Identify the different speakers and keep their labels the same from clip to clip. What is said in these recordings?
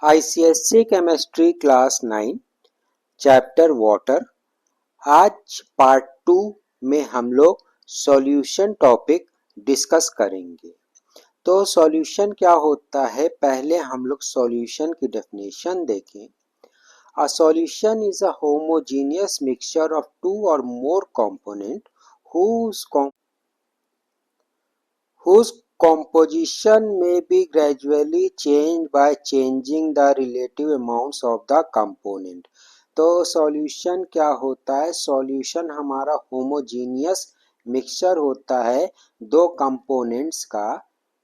Speaker 1: ICSC chemistry class 9 chapter water. आज part 2 में हम लोग सॉल्यूशन टॉपिक डिस्कस करेंगे। तो सॉल्यूशन क्या होता है, पहले हम लोग सॉल्यूशन की डेफिनेशन देखें। A solution is a homogeneous mixture of two or more components whose composition may be gradually changed by changing the relative amounts of the component। तो सॉल्यूशन क्या होता है? सॉल्यूशन हमारा होमोजीनियस मिक्सचर होता है दो कंपोनेंट्स का।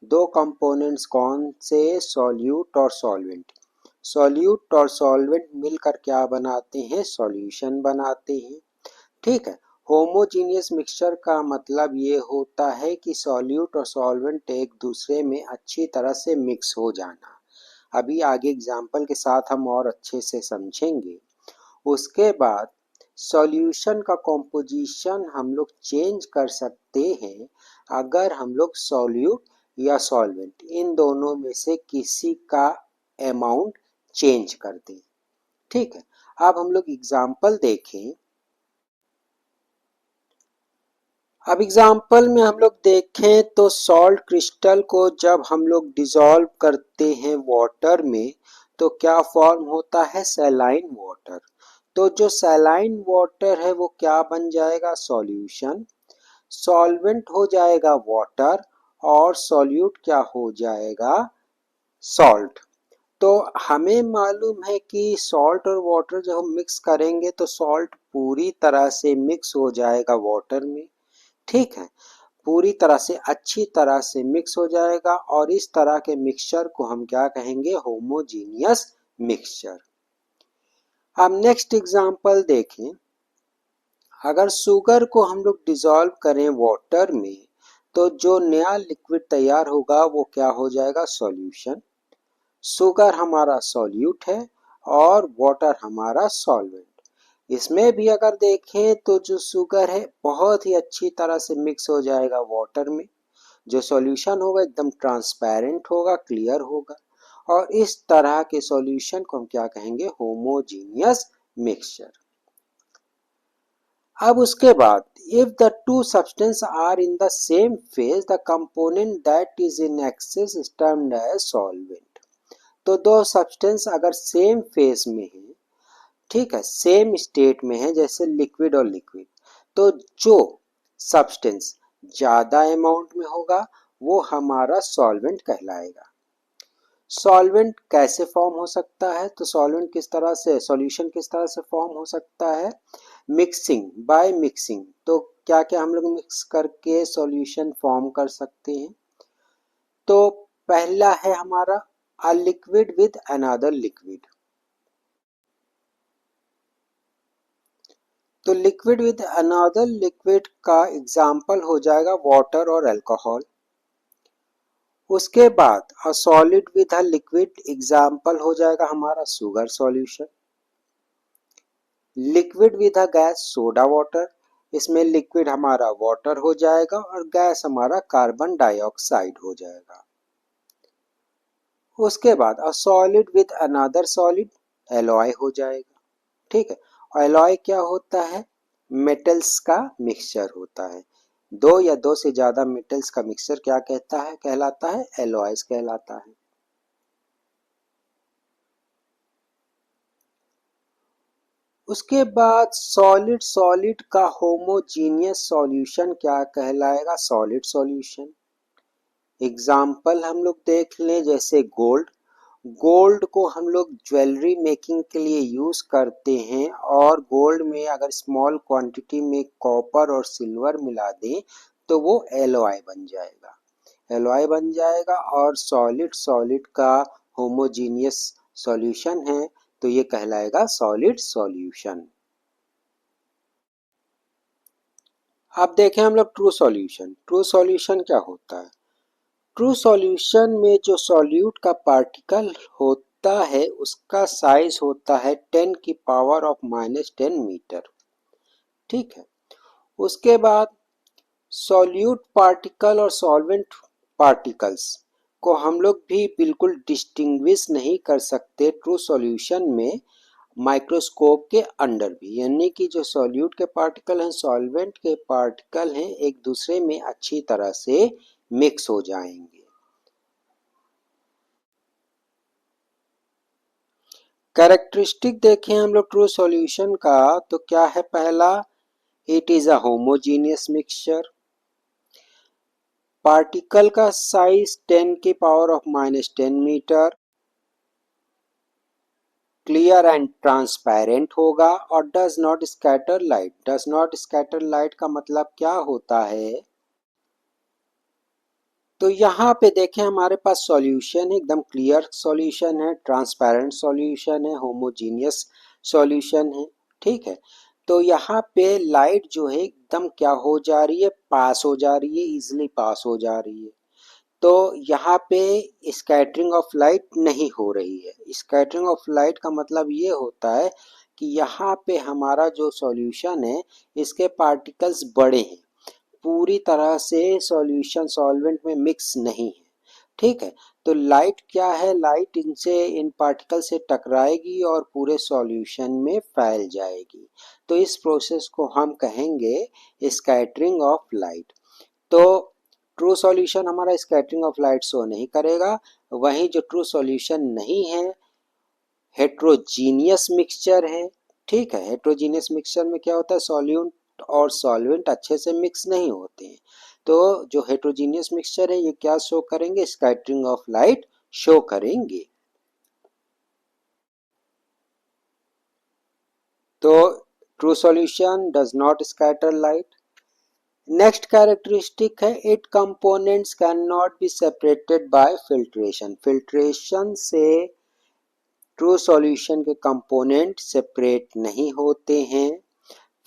Speaker 1: दो कंपोनेंट्स कौन से? सॉल्यूट और सॉल्वेंट। सॉल्यूट और सॉल्वेंट मिलकर क्या बनाते हैं? सॉल्यूशन बनाते हैं। ठीक है। होमोजीनियस मिक्सचर का मतलब ये होता है कि सॉल्यूट और सॉल्वेंट एक दूसरे में अच्छी तरह से मिक्स हो जाना। अभी आगे एग्जाम्पल के साथ हम और अच्छे से समझेंगे। उसके बाद सॉल्यूशन का कॉम्पोजिशन हम लोग चेंज कर सकते हैं अगर हम लोग सॉल्यूट या सॉल्वेंट इन दोनों में से किसी का अमाउंट चेंज कर दें। ठीक है। अब हम लोग एग्जाम्पल देखें। अब एग्जाम्पल में हम लोग देखें तो सॉल्ट क्रिस्टल को जब हम लोग डिसॉल्व करते हैं वाटर में तो क्या फॉर्म होता है? Saline water. तो जो सैलाइन वाटर है वो क्या बन जाएगा? सॉल्यूशन। सॉल्वेंट हो जाएगा वाटर और सॉल्यूट क्या हो जाएगा? सॉल्ट। तो हमें मालूम है कि सॉल्ट और वाटर जब हम मिक्स करेंगे तो सॉल्ट पूरी तरह से मिक्स हो जाएगा वाटर में। ठीक है। पूरी तरह से अच्छी तरह से मिक्स हो जाएगा और इस तरह के मिक्सचर को हम क्या कहेंगे? Homogeneous mixture. अब नेक्स्ट एग्जांपल देखें। अगर शुगर को हम लोग डिसॉल्व करें वाटर में तो जो नया लिक्विड तैयार होगा वो क्या हो जाएगा? सॉल्यूशन। शुगर हमारा सॉल्यूट है और वाटर हमारा सॉल्वेंट। इसमें भी अगर देखें तो जो शुगर है बहुत ही अच्छी तरह से मिक्स हो जाएगा वाटर में। जो सॉल्यूशन होगा एकदम ट्रांसपेरेंट होगा, क्लियर होगा और इस तरह के सॉल्यूशन को हम क्या कहेंगे? Homogeneous mixture. अब उसके बाद if the two substance are in the same phase the component that is in excess is termed as solvent. तो दो सब्सटेंस अगर सेम फेज में है, ठीक है, सेम स्टेट में है, जैसे लिक्विड और लिक्विड, तो जो सब्सटेंस ज्यादा अमाउंट में होगा वो हमारा सॉल्वेंट कहलाएगा। सॉल्वेंट कैसे फॉर्म हो सकता है? तो सॉल्वेंट किस तरह से, सॉल्यूशन किस तरह से फॉर्म हो सकता है? Mixing, by mixing. तो क्या क्या हम लोग मिक्स करके सॉल्यूशन फॉर्म कर सकते हैं? तो पहला है हमारा a liquid with another liquid. तो लिक्विड विद अनदर लिक्विड का एग्जाम्पल हो जाएगा वाटर और अल्कोहल। उसके बाद a solid with a liquid example हो जाएगा हमारा sugar solution. Liquid with a gas soda water. इसमें लिक्विड हमारा वाटर हो जाएगा और गैस हमारा कार्बन डाइऑक्साइड हो जाएगा। उसके बाद a solid with another solid alloy हो जाएगा। ठीक है। एलॉय क्या होता है? मेटल्स का मिक्सचर होता है। दो या दो से ज्यादा मेटल्स का मिक्सचर क्या कहता है? कहलाता है एलॉयज कहलाता है। उसके बाद सॉलिड सॉलिड का होमोजीनियस सॉल्यूशन क्या कहलाएगा? Solid solution. एग्जाम्पल हम लोग देख लें, जैसे गोल्ड। गोल्ड को हम लोग ज्वेलरी मेकिंग के लिए यूज करते हैं और गोल्ड में अगर स्मॉल क्वांटिटी में कॉपर और सिल्वर मिला दें तो वो एलॉय बन जाएगा। एलॉय बन जाएगा और सॉलिड सॉलिड का होमोजीनियस सॉल्यूशन है तो ये कहलाएगा सॉलिड सॉल्यूशन। अब देखें हम लोग ट्रू सॉल्यूशन। ट्रू सॉल्यूशन क्या होता है? ट्रू सॉल्यूशन में जो सॉल्यूट का पार्टिकल होता है उसका साइज होता है 10 की पावर ऑफ -10 मीटर। ठीक है। उसके बाद सॉल्यूट पार्टिकल और सॉल्वेंट पार्टिकल्स को हम लोग भी बिल्कुल डिस्टिंग्विश नहीं कर सकते ट्रू सॉल्यूशन में माइक्रोस्कोप के अंडर भी, यानी कि जो सॉल्यूट के पार्टिकल हैं, सॉल्वेंट के पार्टिकल हैं, एक दूसरे में अच्छी तरह से मिक्स हो जाएंगे। कैरेक्टरिस्टिक देखें हम लोग ट्रू सॉल्यूशन का, तो क्या है पहला, it is a homogeneous mixture, particle का साइज 10 की power of -10 metre, clear and transparent होगा और does not scatter light. Does not scatter light का मतलब क्या होता है, तो यहाँ पे देखें हमारे पास सॉल्यूशन है, एकदम क्लियर सॉल्यूशन है, ट्रांसपेरेंट सॉल्यूशन है, होमोजीनियस सॉल्यूशन है, ठीक है। तो यहाँ पे लाइट जो है एकदम क्या हो जा रही है, पास हो जा रही है, इजिली पास हो जा रही है। तो यहाँ पे स्कैटरिंग ऑफ लाइट नहीं हो रही है। स्कैटरिंग ऑफ लाइट का मतलब ये होता है कि यहाँ पे हमारा जो सॉल्यूशन है इसके पार्टिकल्स बड़े हैं, पूरी तरह से सॉल्यूशन सॉल्वेंट में मिक्स नहीं है, ठीक है। तो लाइट क्या है, लाइट इनसे इन पार्टिकल से टकराएगी और पूरे सॉल्यूशन में फैल जाएगी। तो इस प्रोसेस को हम कहेंगे स्कैटरिंग ऑफ लाइट। तो ट्रू सॉल्यूशन हमारा स्कैटरिंग ऑफ लाइट शो नहीं करेगा। वहीं जो ट्रू सॉल्यूशन नहीं है, हेट्रोजीनियस मिक्सचर है, ठीक है। हेट्रोजीनियस मिक्सचर में क्या होता है, सॉल्यूट और सॉल्वेंट अच्छे से मिक्स नहीं होते हैं। तो जो हेट्रोजीनियस मिक्सचर है ये क्या शो करेंगे, स्कैटरिंग ऑफ लाइट शो करेंगे। तो true solution does not scatter light. Next characteristic है, it components can not be separated by filtration. Filtration से ट्रू सॉल्यूशन के कंपोनेंट सेपरेट नहीं होते हैं।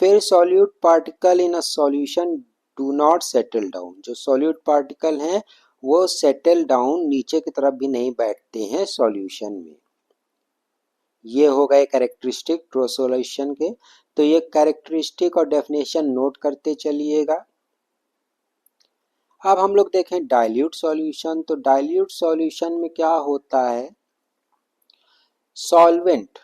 Speaker 1: फिर solute particle in a solution do not settle down. जो सॉल्यूट पार्टिकल हैं वो सेटल डाउन नीचे की तरफ भी नहीं बैठते हैं सॉल्यूशन में। ये हो गए कैरेक्टरिस्टिक ट्रू सॉल्यूशन के। तो ये कैरेक्टरिस्टिक और डेफिनेशन नोट करते चलिएगा। अब हम लोग देखें डाइल्यूट सॉल्यूशन। तो डाइल्यूट सॉल्यूशन में क्या होता है, सॉल्वेंट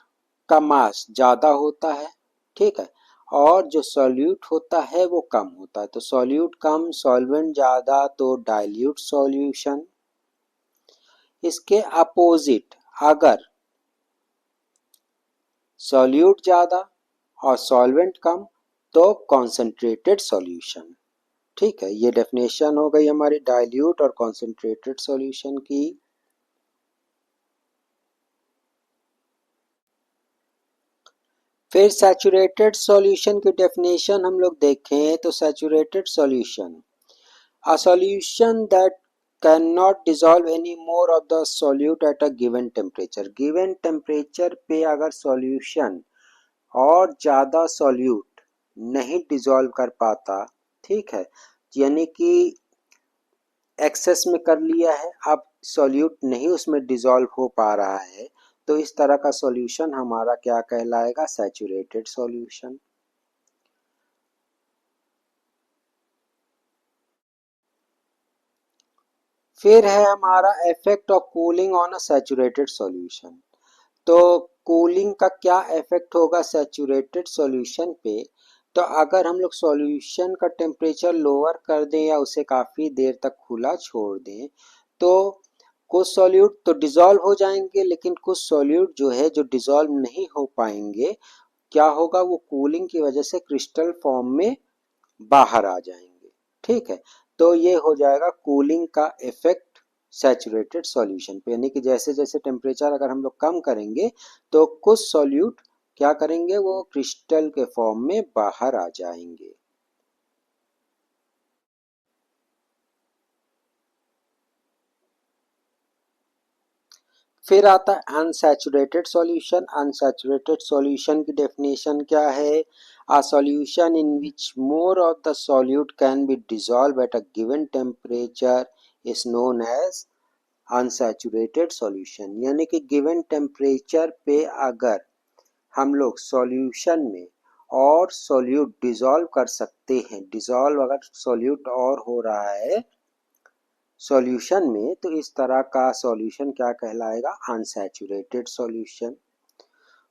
Speaker 1: का मास ज़्यादा होता है, ठीक है, और जो सॉल्यूट होता है वो कम होता है। तो सॉल्यूट कम, सॉल्वेंट ज़्यादा, तो डाइल्यूट सॉल्यूशन। इसके अपोजिट, अगर सॉल्यूट ज़्यादा और सॉल्वेंट कम, तो कॉन्सेंट्रेटेड सॉल्यूशन, ठीक है। ये डेफिनेशन हो गई हमारी डाइल्यूट और कॉन्सेंट्रेटेड सॉल्यूशन की। फिर सैचुरेटेड सॉल्यूशन की डेफिनेशन हम लोग देखें तो saturated solution, a solution that cannot dissolve any more of the solute at a given temperature। given temperature पे अगर solution और ज़्यादा solute नहीं dissolve कर पाता, ठीक है, यानी कि एक्सेस में कर लिया है, अब सॉल्यूट नहीं उसमें डिसॉल्व हो पा रहा है, तो इस तरह का सॉल्यूशन हमारा क्या कहलाएगा, सैचुरेटेड सॉल्यूशन। फिर है हमारा effect of cooling on a saturated solution. तो कूलिंग का क्या इफेक्ट होगा सैचुरेटेड सॉल्यूशन पे, तो अगर हम लोग सॉल्यूशन का टेम्परेचर लोअर कर दें या उसे काफ़ी देर तक खुला छोड़ दें, तो कुछ सॉल्यूट तो डिसॉल्व हो जाएंगे, लेकिन कुछ सॉल्यूट जो है जो डिसॉल्व नहीं हो पाएंगे, क्या होगा, वो कूलिंग की वजह से क्रिस्टल फॉर्म में बाहर आ जाएंगे, ठीक है। तो ये हो जाएगा कूलिंग का इफेक्ट सैचुरेटेड सॉल्यूशन पे, यानी कि जैसे जैसे टेम्परेचर अगर हम लोग कम करेंगे तो कुछ सॉल्यूट क्या करेंगे, वो क्रिस्टल के फॉर्म में बाहर आ जाएंगे। फिर आता है अनसैचुरेटेड सॉल्यूशन। अनसैचुरेटेड सॉल्यूशन की डेफिनेशन क्या है, a solution in which more of the solute can be dissolved at a given temperature is known as unsaturated solution. यानी कि गिवन टेम्परेचर पे अगर हम लोग सॉल्यूशन में और सॉल्यूट डिसॉल्व कर सकते हैं, डिसॉल्व अगर सॉल्यूट और हो रहा है सॉल्यूशन में, तो इस तरह का सॉल्यूशन क्या कहलाएगा, अनसैचुरेटेड सॉल्यूशन।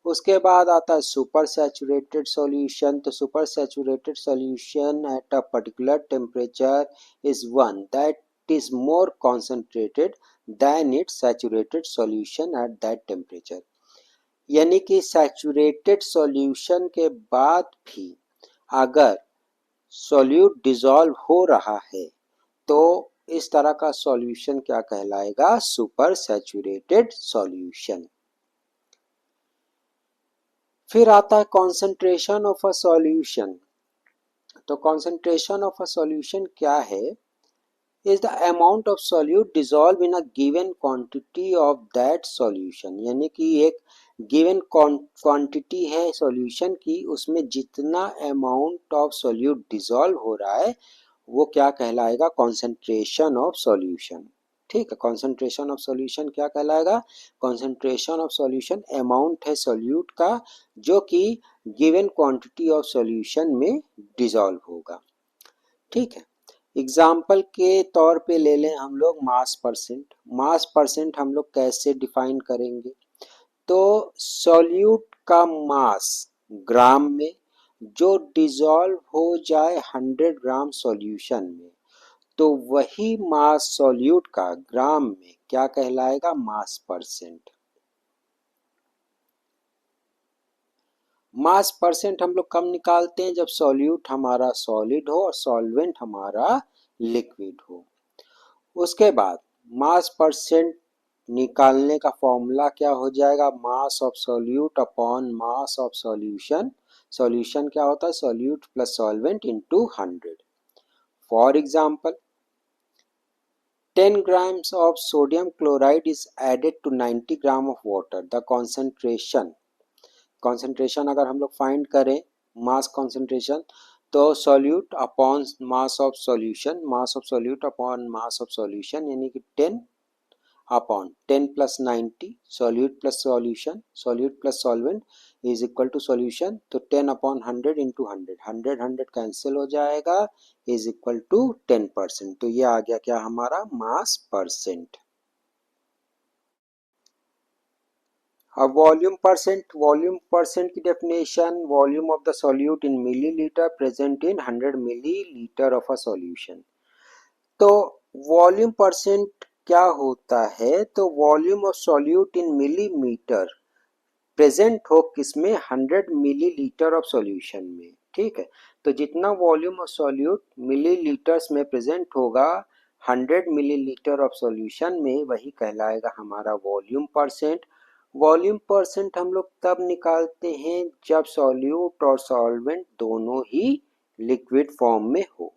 Speaker 1: उसके बाद आता है सुपर सैचुरेटेड सॉल्यूशन। तो super saturated solution at a particular temperature is one that is more concentrated than its saturated solution at that temperature। यानी कि सैचुरेटेड सॉल्यूशन के बाद भी अगर सॉल्यूट डिसॉल्व हो रहा है तो इस तरह का सॉल्यूशन क्या कहलाएगा, सुपर सैचुरेटेड सॉल्यूशन। फिर आता है कॉन्सेंट्रेशन ऑफ अ सॉल्यूशन। तो कॉन्सेंट्रेशन ऑफ अ सॉल्यूशन क्या है, is the amount of solute dissolve in a given quantity of that solution. यानी कि एक गिवन क्वांटिटी है सॉल्यूशन की, उसमें जितना अमाउंट ऑफ सॉल्यूट डिसॉल्व हो रहा है वो क्या कहलाएगा, कॉन्सेंट्रेशन ऑफ सॉल्यूशन। ठीक है, कॉन्सेंट्रेशन ऑफ सॉल्यूशन क्या कहलाएगा, कॉन्सेंट्रेशन ऑफ सॉल्यूशन अमाउंट है सॉल्यूट का जो कि गिवन क्वांटिटी ऑफ सॉल्यूशन में डिसॉल्व होगा। ठीक है, एग्जाम्पल के तौर पे ले लें हम लोग मास परसेंट। मास परसेंट हम लोग कैसे डिफाइन करेंगे, तो सॉल्यूट का मास ग्राम में जो डिसॉल्व हो जाए 100 ग्राम सॉल्यूशन में, तो वही मास सॉल्यूट का ग्राम में क्या कहलाएगा, मास परसेंट। मास परसेंट हम लोग कब निकालते हैं, जब सॉल्यूट हमारा सॉलिड हो और सॉल्वेंट हमारा लिक्विड हो। उसके बाद मास परसेंट निकालने का फॉर्मूला क्या हो जाएगा, mass of solute upon mass of solution. Solution क्या होता है, solute plus solvent into 100। For example 10 grams of sodium chloride is added to 90 gram of water। the concentration अगर हम लोग फाइंड करें मास कॉन्सेंट्रेशन, तो solute upon mass of solution, mass of solute upon mass of solution, यानी कि 10 upon 10 plus 90, solute plus solution, solute plus solvent is equal to solution. तो 10 upon 100 into 100, 100 cancel हो जाएगा, इज इक्वल टू 10%। तो ये आ गया क्या हमारा, मास परसेंट। अब वॉल्यूम परसेंट की definition, volume of the solute in millilitre present in 100 millilitre of a solution. तो वॉल्यूम परसेंट क्या होता है, तो volume of solute in millimetre present हो किसमें, 100 मिलीलीटर ऑफ सॉल्यूशन में। ठीक है, तो जितना वॉल्यूम ऑफ सॉल्यूट मिलीलीटर्स में प्रेजेंट होगा 100 मिलीलीटर ऑफ सॉल्यूशन में, वही कहलाएगा हमारा वॉल्यूम परसेंट। वॉल्यूम परसेंट हम लोग तब निकालते हैं जब सॉल्यूट और सॉल्वेंट दोनों ही लिक्विड फॉर्म में हो।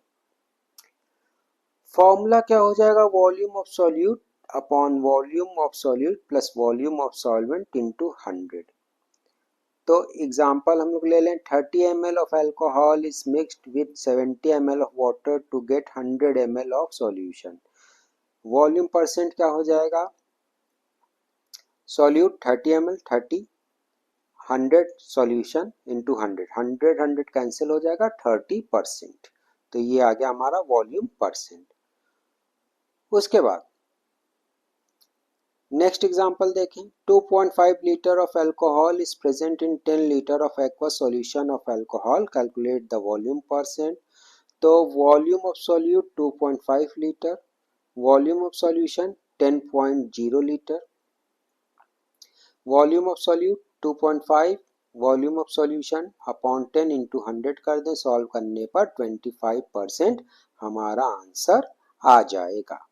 Speaker 1: फॉर्मूला क्या हो जाएगा, volume of solute upon volume of solute plus volume of solvent into 100। तो एग्जांपल हम लोग ले लें, 30 ml of alcohol is mixed with 70 ml of water to get 100 ml of solution. Volume percent क्या हो जाएगा, solute 30 ml 30, 100 solution into 100, 100 cancel हो जाएगा, 30%। तो ये आ गया हमारा वॉल्यूम परसेंट। उसके बाद नेक्स्ट एग्जांपल देखें, 2.5 litre of alcohol is present in 10 litre of aqua solution of alcohol, calculate the volume percent. तो volume of solute 2.5 litre, volume of solution 10.0 litre, volume of solute 2.5, volume of solution upon 10 into 100 कर दें, solve करने पर 25% हमारा answer आ जाएगा।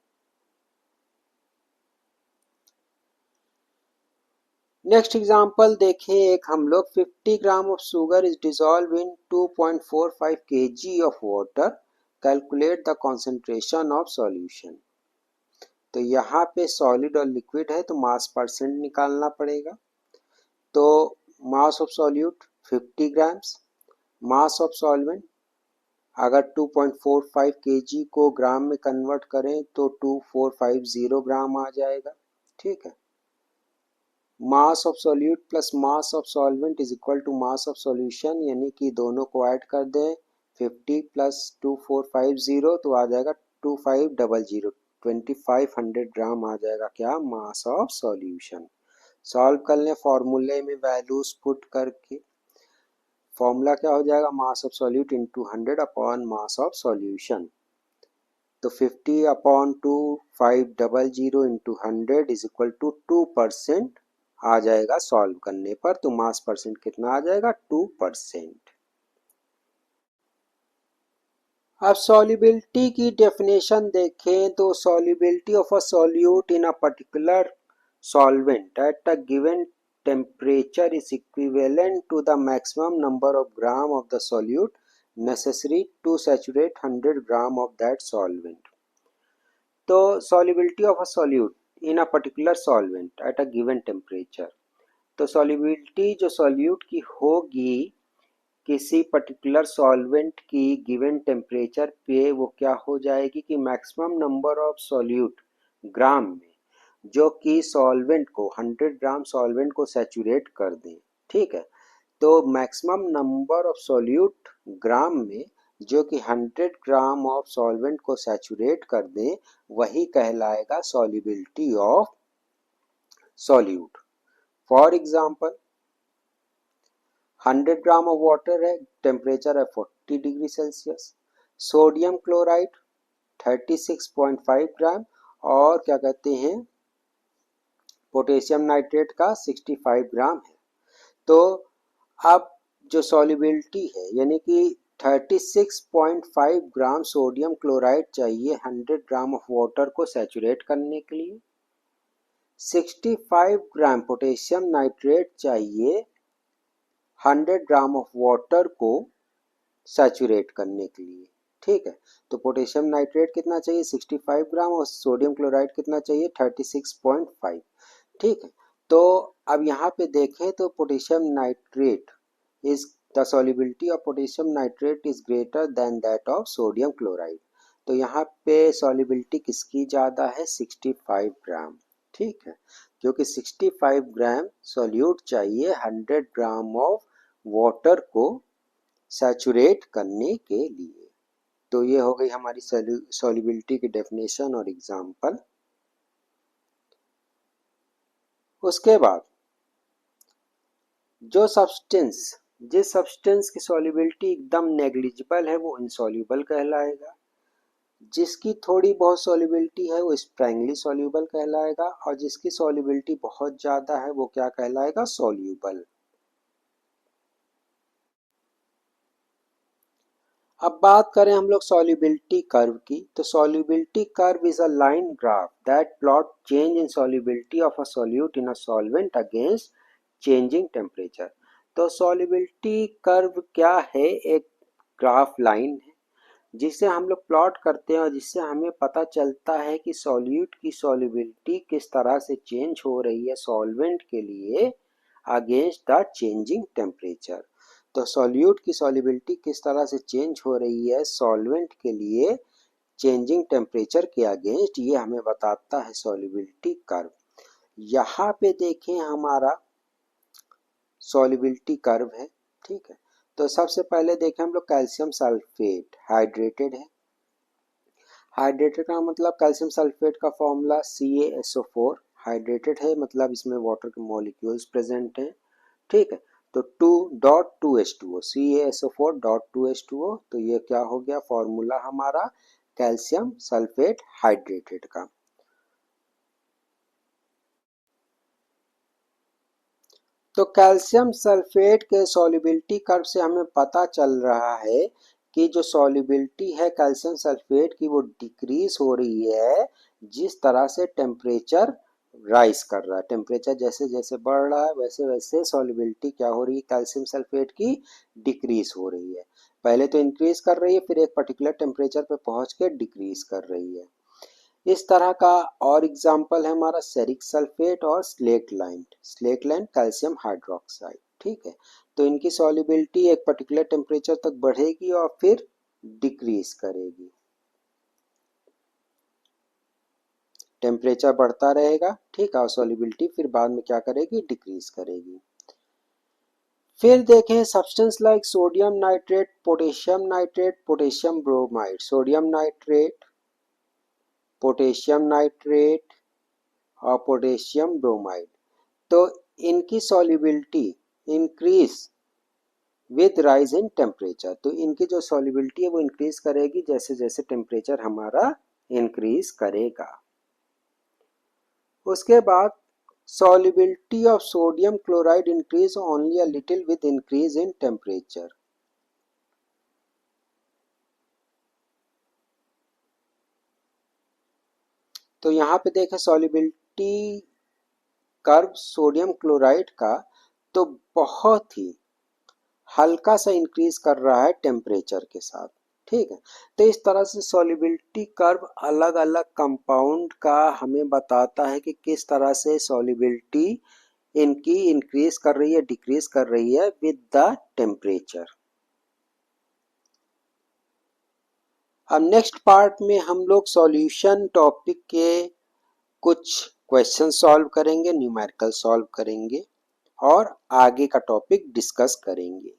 Speaker 1: Next example देखें एक हम लोग, 50 gram of sugar is dissolve in 2.45 kg of water, calculate the concentration of solution. तो यहाँ पे सॉलिड और लिक्विड है तो मास परसेंट निकालना पड़ेगा। तो मास of solute 50 grams, mass of solvent अगर 2.45 kg को ग्राम में कन्वर्ट करें तो 2450 ग्राम आ जाएगा। ठीक है, mass of solute plus mass of solvent is equal to mass of solution, यानी कि दोनों को ऐड कर दें, 50 प्लस 2450 तो आ जाएगा 2500, 2500 ग्राम आ जाएगा क्या, मास ऑफ सॉल्यूशन। सॉल्व कर लें फॉर्मूले में वैल्यूज पुट करके, फॉर्मूला क्या हो जाएगा, mass of solute into 100 upon mass of solution. तो 50 upon 2 500 into 100 is equal to 2% आ जाएगा सॉल्व करने पर। तो मास परसेंट कितना आ जाएगा, 2%। अब सॉल्युबिलिटी की डेफिनेशन देखें तो solubility of a solute in a particular solvent at a given temperature is equivalent to the maximum number of gram of the solute necessary to saturate 100 gram of that solvent। तो solubility of a solute in a particular solvent at a given temperature, तो solubility जो solute की होगी किसी particular solvent की given temperature पे वो क्या हो जाएगी कि मैक्सिमम नंबर ऑफ सॉल्यूट ग्राम में, जो कि सॉल्वेंट को 100 ग्राम सॉल्वेंट को सैचुरेट कर दें। ठीक है, तो मैक्सिमम नंबर ऑफ सॉल्यूट ग्राम में जो कि 100 ग्राम ऑफ सॉल्वेंट को सैचुरेट कर दें, वही कहलाएगा solubility of solute. For example 100 gram of water है, टेम्परेचर है 40 डिग्री सेल्सियस, सोडियम क्लोराइड 36.5 ग्राम और क्या कहते हैं पोटेशियम नाइट्रेट का 65 ग्राम है। तो अब जो सॉल्युबिलिटी है यानी कि 36.5 ग्राम सोडियम क्लोराइड चाहिए 100 ग्राम ऑफ वाटर को सैचुरेट करने के लिए, 65 ग्राम पोटेशियम नाइट्रेट चाहिए 100 ग्राम ऑफ वाटर को सैचुरेट करने के लिए। ठीक है, तो पोटेशियम नाइट्रेट कितना चाहिए 65 ग्राम और सोडियम क्लोराइड कितना चाहिए 36.5। ठीक है, तो अब यहाँ पे देखें तो potassium nitrate is the solubility of potassium nitrate is greater than that of sodium chloride. तो यहाँ पे सॉल्युबिलिटी किसकी ज़्यादा है 65 ग्राम। ठीक है, क्योंकि 65 ग्राम सॉल्यूट चाहिए 100 ग्राम ऑफ वाटर को सैचुरेट करने के लिए। तो ये हो गई हमारी सॉल्युबिलिटी की डेफिनेशन और एग्जांपल। उसके बाद जो सब्सटेंस जिस सब्सटेंस की सॉल्युबिलिटी एकदम नेग्लिजिबल है वो इनसॉल्युबल कहलाएगा, जिसकी थोड़ी बहुत सॉल्युबिलिटी है वो स्प्रैंगली सॉल्युबल कहलाएगा और जिसकी सॉल्युबिलिटी बहुत ज़्यादा है वो क्या कहलाएगा, सॉल्युबल। अब बात करें हम लोग सॉल्युबिलिटी कर्व की, तो solubility curve is a line graph that plot change in solubility of a solute in a solvent against changing temperature. तो सॉल्युबिलिटी कर्व क्या है, एक ग्राफ लाइन है जिसे हम लोग प्लॉट करते हैं और जिससे हमें पता चलता है कि सॉल्यूट की सॉल्युबिलिटी किस तरह से चेंज हो रही है सॉल्वेंट के लिए अगेंस्ट द चेंजिंग टेम्परेचर। तो सॉल्यूट की सॉल्युबिलिटी किस तरह से चेंज हो रही है सॉल्वेंट के लिए चेंजिंग टेम्परेचर के अगेंस्ट, ये हमें बताता है सॉल्युबिलिटी कर्व। यहाँ पे देखें हमारा सॉल्युबिलिटी कर्व है। ठीक है, तो सबसे पहले देखें हम लोग कैल्शियम सल्फेट हाइड्रेटेड है। हाइड्रेटेड का मतलब कैल्शियम सल्फेट का फॉर्मूला CaSO4, हाइड्रेटेड है मतलब इसमें वाटर के मॉलिक्यूल्स प्रेजेंट हैं। ठीक है, तो 2.2H2O CaSO4.2H2O, तो ये क्या हो गया फॉर्मूला हमारा कैल्शियम सल्फेट हाइड्रेटेड का। तो कैल्शियम सल्फेट के सॉल्युबिलिटी कर्व से हमें पता चल रहा है कि जो सॉल्युबिलिटी है कैल्शियम सल्फेट की वो डिक्रीज हो रही है जिस तरह से टेम्परेचर राइज कर रहा है। टेम्परेचर जैसे जैसे बढ़ रहा है वैसे वैसे सॉल्युबिलिटी क्या हो रही है कैल्शियम सल्फेट की डिक्रीज हो रही है। पहले तो इंक्रीज कर रही है फिर एक पर्टिकुलर टेम्परेचर पे पहुंच के डिक्रीज कर रही है। इस तरह का और एग्जाम्पल है हमारा सेरिक सल्फेट और स्लेट लाइन कैल्शियम हाइड्रोक्साइड। ठीक है, तो इनकी सॉल्युबिलिटी एक पर्टिकुलर टेम्परेचर तक बढ़ेगी और फिर डिक्रीज करेगी, टेम्परेचर बढ़ता रहेगा। ठीक है, और सॉल्युबिलिटी फिर बाद में क्या करेगी डिक्रीज करेगी। फिर देखें substance like sodium nitrate, potassium bromide. Sodium nitrate potassium nitrate और पोटेशियम ब्रोमाइड। तो इनकी solubility increase with rise in temperature. तो इनकी जो सॉल्युबिलिटी है वो इंक्रीज करेगी जैसे जैसे टेम्परेचर हमारा इंक्रीज करेगा। उसके बाद solubility of sodium chloride increase only a little with increase in temperature। तो यहाँ पे देखें solubility कर्व सोडियम क्लोराइड का तो बहुत ही हल्का सा इंक्रीज कर रहा है टेम्परेचर के साथ। ठीक है, तो इस तरह से सॉल्युबिलिटी कर्व अलग अलग कंपाउंड का हमें बताता है कि किस तरह से सॉल्युबिलिटी इनकी इंक्रीज कर रही है, डिक्रीज कर रही है विद द टेम्परेचर। अब नेक्स्ट पार्ट में हम लोग सॉल्यूशन टॉपिक के कुछ क्वेश्चन सॉल्व करेंगे, न्यूमेरिकल सॉल्व करेंगे और आगे का टॉपिक डिस्कस करेंगे।